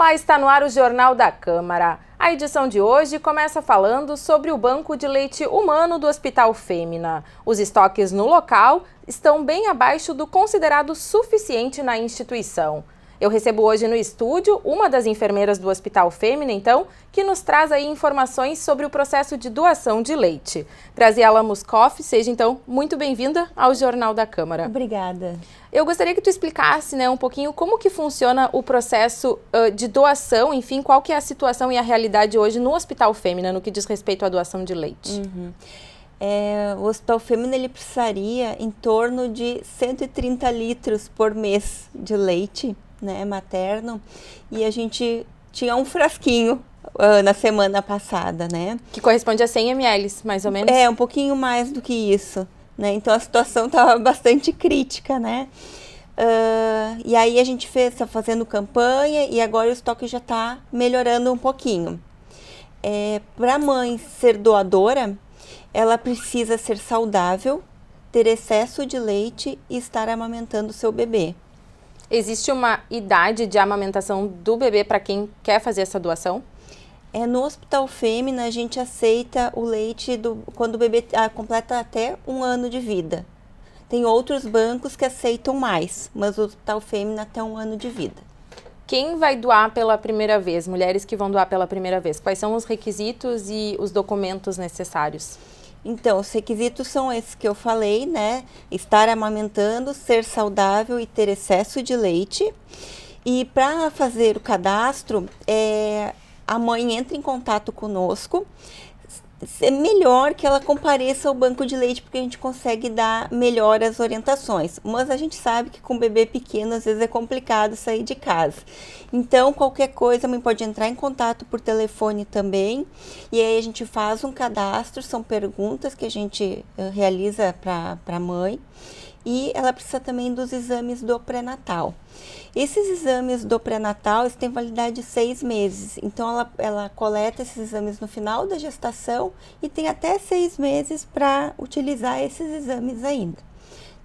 Olá, está no ar o Jornal da Câmara. A edição de hoje começa falando sobre o banco de leite humano do Hospital Fêmea. Os estoques no local estão bem abaixo do considerado suficiente na instituição. Eu recebo hoje no estúdio uma das enfermeiras do Hospital Fêmea, então, que nos traz aí informações sobre o processo de doação de leite. Graziela Muscoff, seja então muito bem-vinda ao Jornal da Câmara. Obrigada. Eu gostaria que tu explicasse, um pouquinho como que funciona o processo de doação, enfim, qual que é a situação e a realidade hoje no Hospital Fêmea, no que diz respeito à doação de leite. O Hospital Fêmea, ele precisaria em torno de 130 litros por mês de leite, materno, e a gente tinha um frasquinho na semana passada, Que corresponde a 100 ml, mais ou menos? Um pouquinho mais do que isso, Então a situação estava bastante crítica, E aí a gente está fazendo campanha e agora o estoque já está melhorando um pouquinho. Para a mãe ser doadora, ela precisa ser saudável, ter excesso de leite e estar amamentando o seu bebê. Existe uma idade de amamentação do bebê para quem quer fazer essa doação? No Hospital Fêmea, a gente aceita o leite quando o bebê completa até 1 ano de vida. Tem outros bancos que aceitam mais, mas o Hospital Fêmea até 1 ano de vida. Quem vai doar pela primeira vez? Mulheres que vão doar pela primeira vez. Quais são os requisitos e os documentos necessários? Então, os requisitos são esses que eu falei, Estar amamentando, ser saudável e ter excesso de leite. E para fazer o cadastro, a mãe entra em contato conosco. É melhor que ela compareça ao banco de leite, porque a gente consegue dar melhor as orientações. Mas a gente sabe que com bebê pequeno, às vezes é complicado sair de casa. Então, qualquer coisa, a mãe pode entrar em contato por telefone também. E aí a gente faz um cadastro, são perguntas que a gente realiza para a mãe. E ela precisa também dos exames do pré-natal. Esses exames do pré-natal têm validade de 6 meses. Então, ela coleta esses exames no final da gestação e tem até 6 meses para utilizar esses exames ainda.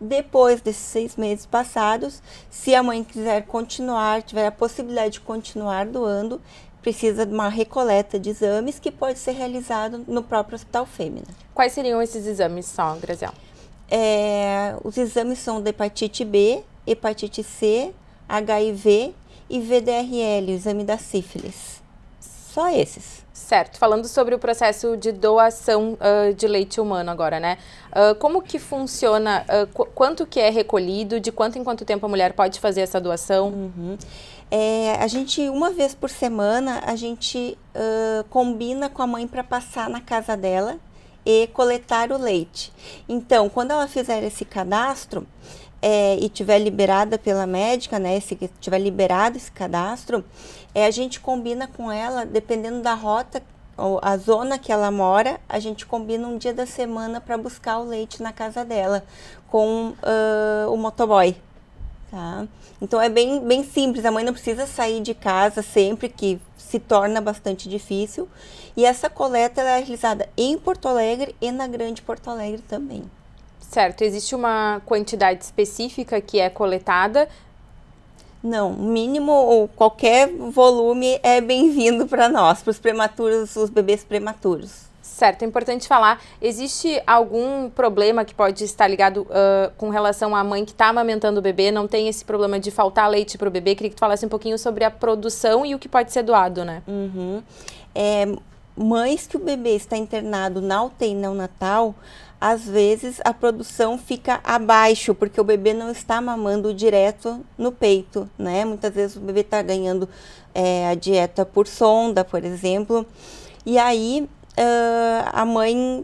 Depois desses 6 meses passados, se a mãe quiser continuar, tiver a possibilidade de continuar doando, precisa de uma recoleta de exames que pode ser realizado no próprio Hospital Fêmea. Quais seriam esses exames só, Graziela? Os exames são de hepatite B, hepatite C, HIV e VDRL, o exame da sífilis. Só esses. Certo. Falando sobre o processo de doação de leite humano agora, como que funciona, quanto que é recolhido, de quanto em quanto tempo a mulher pode fazer essa doação? A gente, uma vez por semana, a gente combina com a mãe para passar na casa dela e coletar o leite. Então, quando ela fizer esse cadastro e tiver liberada pela médica, se tiver liberado esse cadastro, a gente combina com ela, dependendo da rota ou a zona que ela mora, a gente combina um dia da semana para buscar o leite na casa dela com o motoboy. Tá? Então é bem simples, a mãe não precisa sair de casa sempre, que se torna bastante difícil. E essa coleta ela é realizada em Porto Alegre e na Grande Porto Alegre também. Certo, existe uma quantidade específica que é coletada? Não, mínimo ou qualquer volume é bem-vindo para nós, para os prematuros, os bebês prematuros. Certo, é importante falar, existe algum problema que pode estar ligado com relação à mãe que está amamentando o bebê, não tem esse problema de faltar leite para o bebê? Queria que tu falasse um pouquinho sobre a produção e o que pode ser doado, Mães que o bebê está internado na UTI neonatal, às vezes a produção fica abaixo, porque o bebê não está mamando direto no peito, Muitas vezes o bebê está ganhando a dieta por sonda, por exemplo, e aí a mãe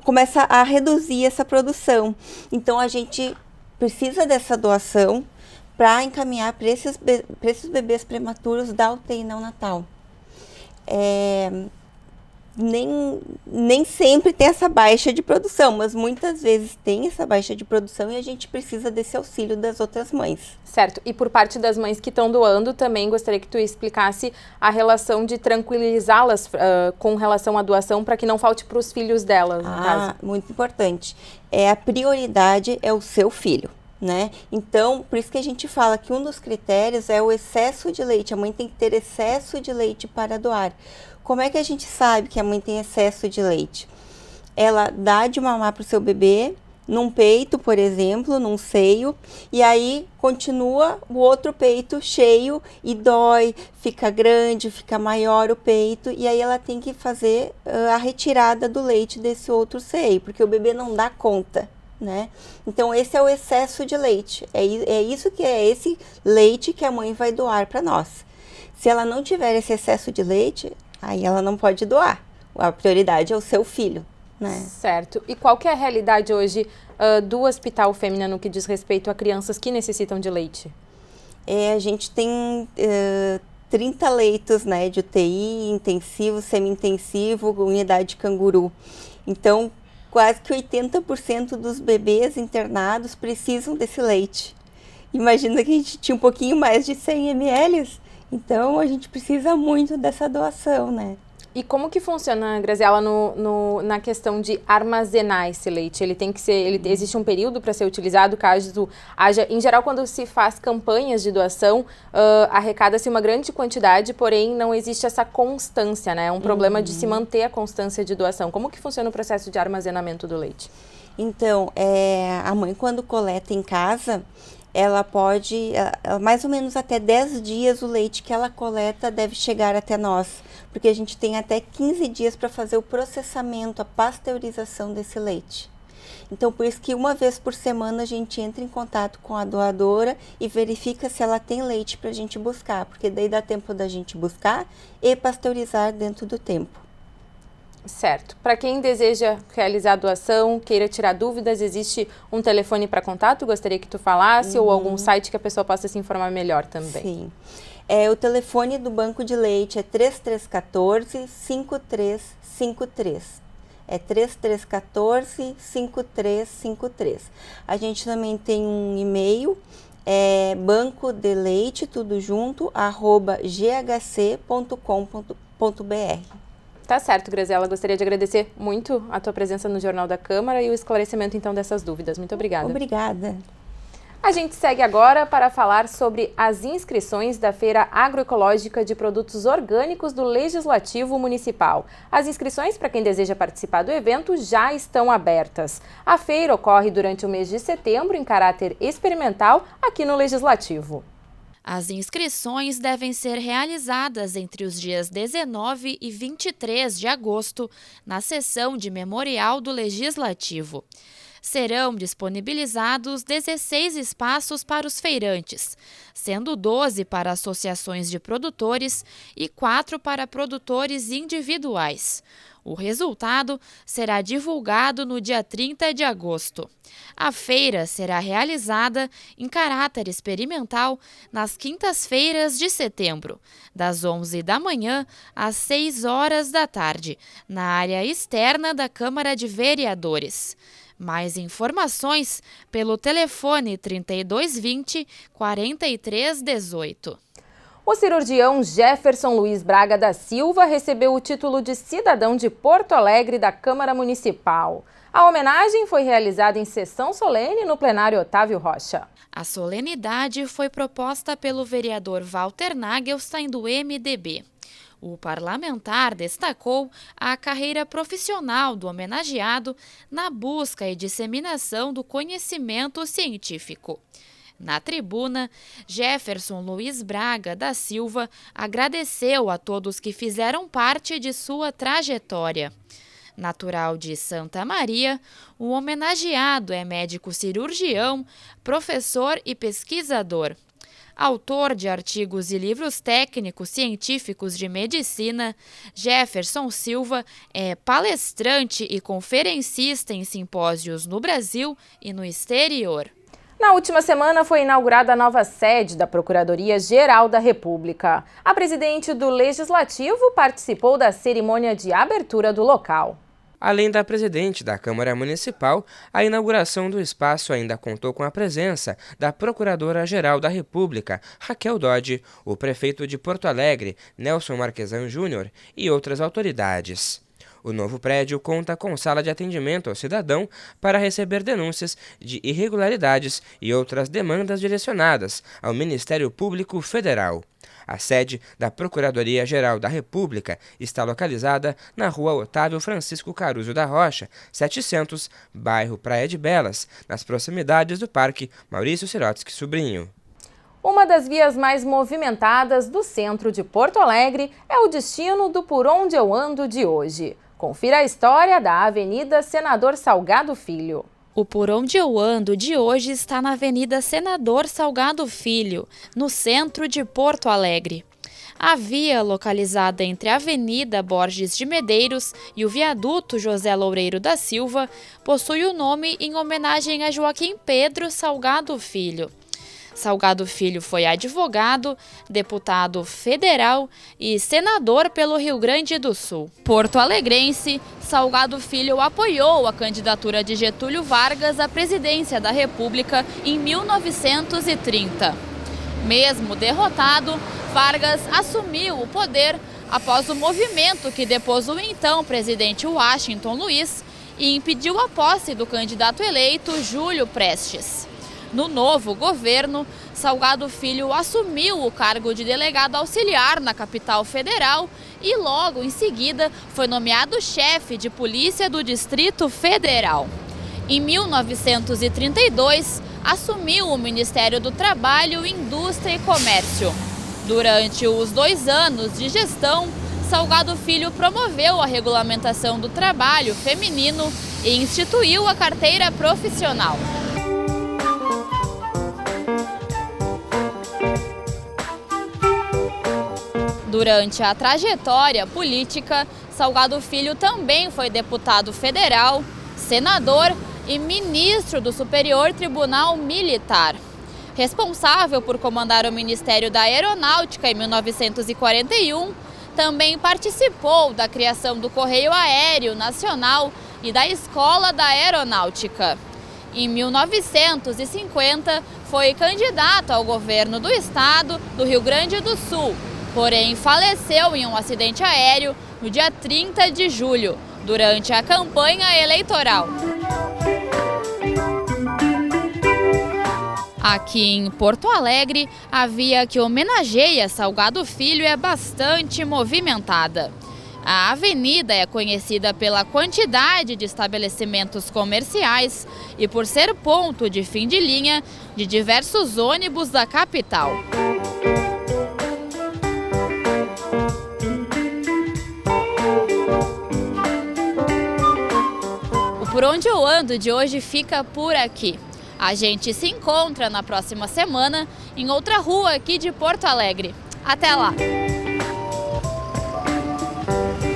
começa a reduzir essa produção. Então, a gente precisa dessa doação para encaminhar para esses bebês prematuros da UTI neonatal. Nem sempre tem essa baixa de produção, mas muitas vezes tem essa baixa de produção e a gente precisa desse auxílio das outras mães. Certo. E por parte das mães que estão doando, também gostaria que tu explicasse a relação de tranquilizá-las com relação à doação para que não falte para os filhos delas, no caso. Muito importante. A prioridade é o seu filho. né? Então, por isso que a gente fala que um dos critérios é o excesso de leite. A mãe tem que ter excesso de leite para doar. Como é que a gente sabe que a mãe tem excesso de leite? Ela dá de mamar para o seu bebê, num peito, por exemplo, num seio, e aí continua o outro peito cheio e dói, fica grande, fica maior o peito, e aí ela tem que fazer a retirada do leite desse outro seio, porque o bebê não dá conta, né? Então esse é o excesso de leite, é isso que é esse leite que a mãe vai doar para nós. Se ela não tiver esse excesso de leite, aí ela não pode doar, a prioridade é o seu filho, né? Certo. E qual que é a realidade hoje do Hospital Fêmea no que diz respeito a crianças que necessitam de leite? A gente tem 30 leitos, né, de UTI, intensivo, semi-intensivo, unidade canguru. Então, quase que 80% dos bebês internados precisam desse leite. Imagina que a gente tinha um pouquinho mais de 100 ml, então a gente precisa muito dessa doação, né? E como que funciona, Graziela, na questão de armazenar esse leite? Ele tem que ser, existe um período para ser utilizado caso haja, em geral, quando se faz campanhas de doação, arrecada-se uma grande quantidade, porém não existe essa constância, né? É um problema de se manter a constância de doação. Como que funciona o processo de armazenamento do leite? Então, a mãe quando coleta em casa, ela pode, mais ou menos até 10 dias o leite que ela coleta deve chegar até nós, porque a gente tem até 15 dias para fazer o processamento, a pasteurização desse leite. Então, por isso que uma vez por semana a gente entra em contato com a doadora e verifica se ela tem leite para a gente buscar, porque daí dá tempo da gente buscar e pasteurizar dentro do tempo. Certo. Para quem deseja realizar a doação, queira tirar dúvidas, existe um telefone para contato? Gostaria que tu falasse, ou algum site que a pessoa possa se informar melhor também. Sim. O telefone do Banco de Leite é 3314-5353. É 3314-5353. A gente também tem um e-mail, bancodeleite, tudo junto, @ghc.com.br. Tá certo, Graziela. Gostaria de agradecer muito a tua presença no Jornal da Câmara e o esclarecimento, então, dessas dúvidas. Muito obrigada. Obrigada. A gente segue agora para falar sobre as inscrições da Feira Agroecológica de Produtos Orgânicos do Legislativo Municipal. As inscrições para quem deseja participar do evento já estão abertas. A feira ocorre durante o mês de setembro em caráter experimental aqui no Legislativo. As inscrições devem ser realizadas entre os dias 19 e 23 de agosto, na sessão de memorial do Legislativo. Serão disponibilizados 16 espaços para os feirantes, sendo 12 para associações de produtores e 4 para produtores individuais. O resultado será divulgado no dia 30 de agosto. A feira será realizada em caráter experimental nas quintas-feiras de setembro, das 11 da manhã às 6 horas da tarde, na área externa da Câmara de Vereadores. Mais informações pelo telefone 3220 4318. O cirurgião Jefferson Luiz Braga da Silva recebeu o título de cidadão de Porto Alegre da Câmara Municipal. A homenagem foi realizada em sessão solene no plenário Otávio Rocha. A solenidade foi proposta pelo vereador Walter Nagelstein, do MDB. O parlamentar destacou a carreira profissional do homenageado na busca e disseminação do conhecimento científico. Na tribuna, Jefferson Luiz Braga da Silva agradeceu a todos que fizeram parte de sua trajetória. Natural de Santa Maria, o homenageado é médico cirurgião, professor e pesquisador. Autor de artigos e livros técnicos científicos de medicina, Jefferson Silva é palestrante e conferencista em simpósios no Brasil e no exterior. Na última semana foi inaugurada a nova sede da Procuradoria-Geral da República. A presidente do Legislativo participou da cerimônia de abertura do local. Além da presidente da Câmara Municipal, a inauguração do espaço ainda contou com a presença da Procuradora-Geral da República, Raquel Dodge, o prefeito de Porto Alegre, Nelson Marquesan Júnior, e outras autoridades. O novo prédio conta com sala de atendimento ao cidadão para receber denúncias de irregularidades e outras demandas direcionadas ao Ministério Público Federal. A sede da Procuradoria-Geral da República está localizada na Rua Otávio Francisco Caruso da Rocha, 700, bairro Praia de Belas, nas proximidades do Parque Maurício Sirotsky Sobrinho. Uma das vias mais movimentadas do centro de Porto Alegre é o destino do Por Onde Eu Ando de hoje. Confira a história da Avenida Senador Salgado Filho. O Por Onde Eu Ando de hoje está na Avenida Senador Salgado Filho, no centro de Porto Alegre. A via, localizada entre a Avenida Borges de Medeiros e o viaduto José Loureiro da Silva, possui o nome em homenagem a Joaquim Pedro Salgado Filho. Salgado Filho foi advogado, deputado federal e senador pelo Rio Grande do Sul. Porto-alegrense, Salgado Filho apoiou a candidatura de Getúlio Vargas à presidência da República em 1930. Mesmo derrotado, Vargas assumiu o poder após o movimento que depôs o então presidente Washington Luiz e impediu a posse do candidato eleito Júlio Prestes. No novo governo, Salgado Filho assumiu o cargo de delegado auxiliar na capital federal e logo em seguida foi nomeado chefe de polícia do Distrito Federal. Em 1932, assumiu o Ministério do Trabalho, Indústria e Comércio. Durante os 2 anos de gestão, Salgado Filho promoveu a regulamentação do trabalho feminino e instituiu a carteira profissional. Durante a trajetória política, Salgado Filho também foi deputado federal, senador e ministro do Superior Tribunal Militar. Responsável por comandar o Ministério da Aeronáutica em 1941, também participou da criação do Correio Aéreo Nacional e da Escola da Aeronáutica. Em 1950, foi candidato ao governo do estado do Rio Grande do Sul, porém faleceu em um acidente aéreo no dia 30 de julho, durante a campanha eleitoral. Aqui em Porto Alegre, a via que homenageia Salgado Filho é bastante movimentada. A avenida é conhecida pela quantidade de estabelecimentos comerciais e por ser ponto de fim de linha de diversos ônibus da capital. O Por Onde Eu Ando de hoje fica por aqui. A gente se encontra na próxima semana em outra rua aqui de Porto Alegre. Até lá!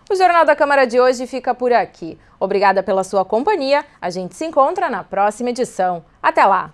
O Jornal da Câmara de hoje fica por aqui. Obrigada pela sua companhia. A gente se encontra na próxima edição. Até lá!